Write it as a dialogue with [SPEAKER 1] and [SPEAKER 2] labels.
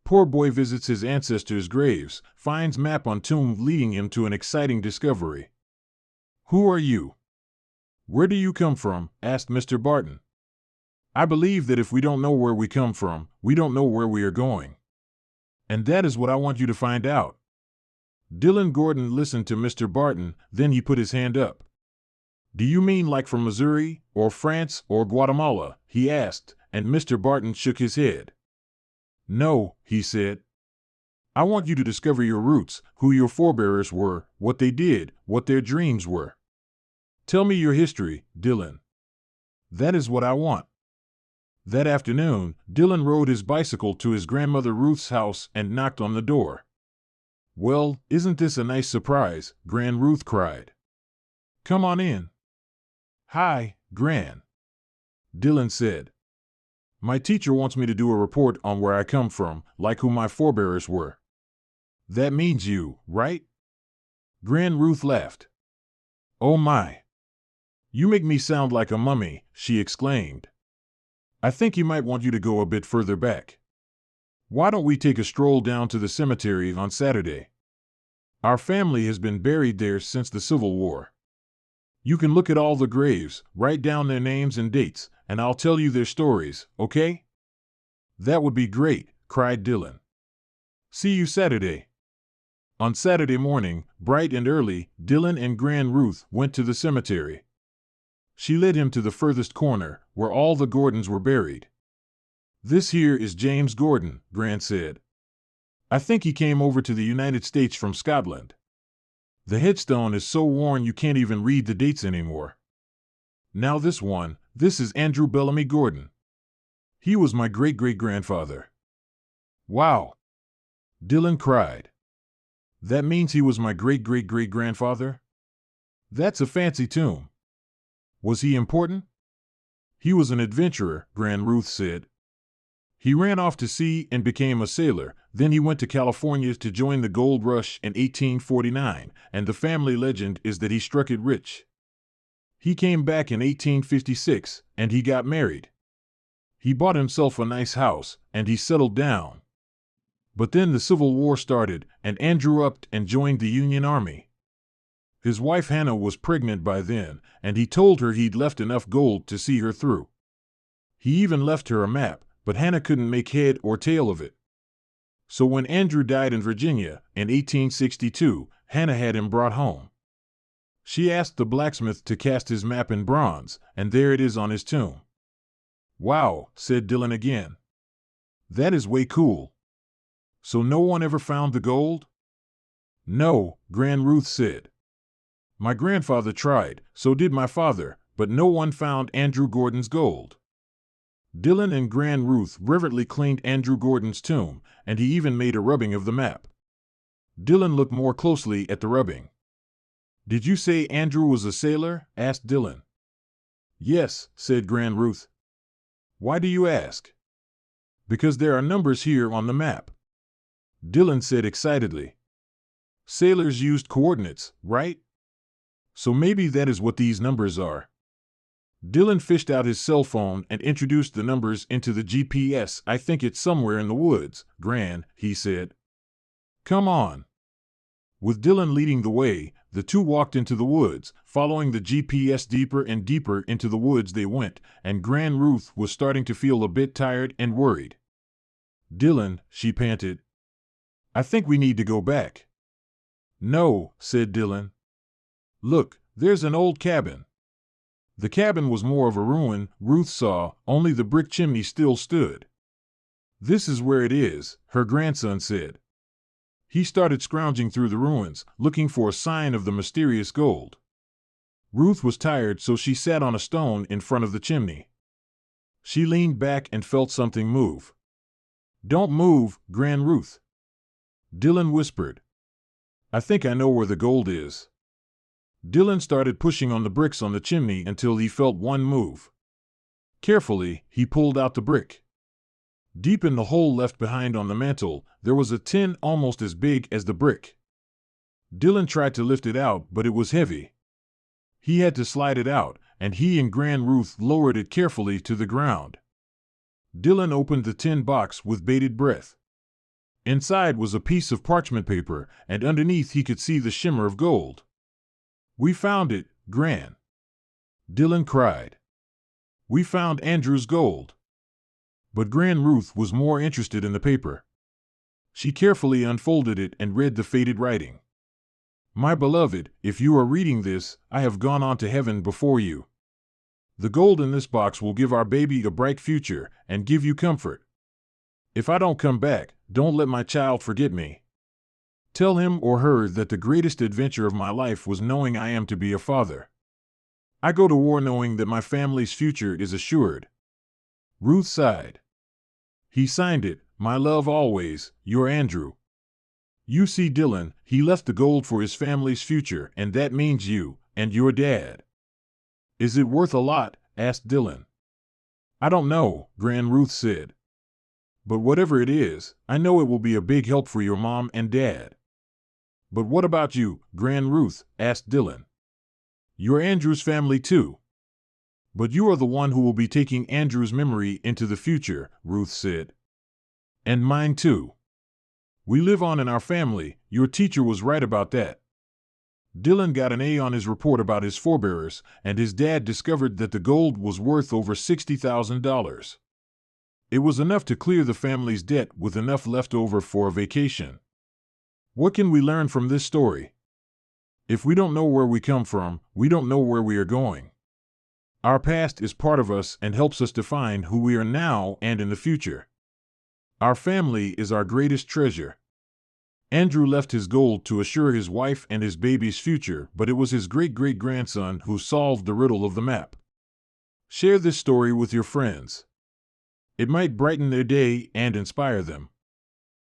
[SPEAKER 1] Poor boy visits his ancestors' graves, finds map on tomb leading him to an exciting discovery. Who are you? Where do you come from? Asked Mr. Barton. I believe that if we don't know where we come from, we don't know where we are going. And that is what I want you to find out. Dylan Gordon listened to Mr. Barton, then he put his hand up. Do you mean like from Missouri, or France, or Guatemala? He asked, and Mr. Barton shook his head. No, he said. I want you to discover your roots, who your forebears were, what they did, what their dreams were. Tell me your history, Dylan. That is what I want. That afternoon, Dylan rode his bicycle to his grandmother Ruth's house and knocked on the door. Well, isn't this a nice surprise? Gran Ruth cried. Come on in. Hi, Gran. Dylan said. My teacher wants me to do a report on where I come from, like who my forebears were. That means you, right? Gran Ruth laughed. Oh my. You make me sound like a mummy, she exclaimed. I think he might want you to go a bit further back. Why don't we take a stroll down to the cemetery on Saturday? Our family has been buried there since the Civil War. You can look at all the graves, write down their names and dates, and I'll tell you their stories, okay? That would be great, cried Dylan. See you Saturday. On Saturday morning, bright and early, Dylan and Gran Ruth went to the cemetery. She led him to the furthest corner, where all the Gordons were buried. This here is James Gordon, Gran said. I think he came over to the United States from Scotland. The headstone is so worn you can't even read the dates anymore. Now this is Andrew Bellamy Gordon. He was my great-great-grandfather. Wow! Dylan cried. That means he was my great-great-great-grandfather? That's a fancy tomb. Was he important? He was an adventurer, Gran Ruth said. He ran off to sea and became a sailor. Then he went to California to join the gold rush in 1849, and the family legend is that he struck it rich. He came back in 1856, and he got married. He bought himself a nice house, and he settled down. But then the Civil War started, and Andrew upped and joined the Union Army. His wife Hannah was pregnant by then, and he told her he'd left enough gold to see her through. He even left her a map, but Hannah couldn't make head or tail of it. So when Andrew died in Virginia in 1862, Hannah had him brought home. She asked the blacksmith to cast his map in bronze, and there it is on his tomb. Wow, said Dylan again. That is way cool. So no one ever found the gold? No, Gran Ruth said. My grandfather tried, so did my father, but no one found Andrew Gordon's gold. Dylan and Gran Ruth reverently cleaned Andrew Gordon's tomb, and he even made a rubbing of the map. Dylan looked more closely at the rubbing. Did you say Andrew was a sailor? Asked Dylan. Yes, said Gran Ruth. Why do you ask? Because there are numbers here on the map. Dylan said excitedly. Sailors used coordinates, right? So maybe that is what these numbers are. Dylan fished out his cell phone and introduced the numbers into the GPS. I think it's somewhere in the woods, Gran, he said. Come on. With Dylan leading the way, the two walked into the woods. Following the GPS deeper and deeper into the woods they went, and Gran Ruth was starting to feel a bit tired and worried. Dylan, she panted. I think we need to go back. No, said Dylan. Look, there's an old cabin. The cabin was more of a ruin, Ruth saw, only the brick chimney still stood. This is where it is, her grandson said. He started scrounging through the ruins, looking for a sign of the mysterious gold. Ruth was tired, so she sat on a stone in front of the chimney. She leaned back and felt something move. Don't move, Gran Ruth. Dylan whispered. I think I know where the gold is. Dylan started pushing on the bricks on the chimney until he felt one move. Carefully, he pulled out the brick. Deep in the hole left behind on the mantel, there was a tin almost as big as the brick. Dylan tried to lift it out, but it was heavy. He had to slide it out, and he and Gran Ruth lowered it carefully to the ground. Dylan opened the tin box with bated breath. Inside was a piece of parchment paper, and underneath he could see the shimmer of gold. "We found it, Gran," Dylan cried. "We found Andrew's gold." But Gran Ruth was more interested in the paper. She carefully unfolded it and read the faded writing. "My beloved, if you are reading this, I have gone on to heaven before you. The gold in this box will give our baby a bright future and give you comfort. If I don't come back, don't let my child forget me. Tell him or her that the greatest adventure of my life was knowing I am to be a father. I go to war knowing that my family's future is assured." Ruth sighed. He signed it, "My love always, your Andrew." "You see, Dylan, he left the gold for his family's future, and that means you and your dad." "Is it worth a lot?" asked Dylan. "I don't know," Gran Ruth said. "But whatever it is, I know it will be a big help for your mom and dad." "But what about you, Gran Ruth?" asked Dylan. "You're Andrew's family too." "But you are the one who will be taking Andrew's memory into the future," Ruth said. "And mine too. We live on in our family, your teacher was right about that." Dylan got an A on his report about his forebears, and his dad discovered that the gold was worth over $60,000. It was enough to clear the family's debt with enough left over for a vacation. What can we learn from this story? If we don't know where we come from, we don't know where we are going. Our past is part of us and helps us define who we are now and in the future. Our family is our greatest treasure. Andrew left his gold to assure his wife and his baby's future, but it was his great-great-grandson who solved the riddle of the map. Share this story with your friends. It might brighten their day and inspire them.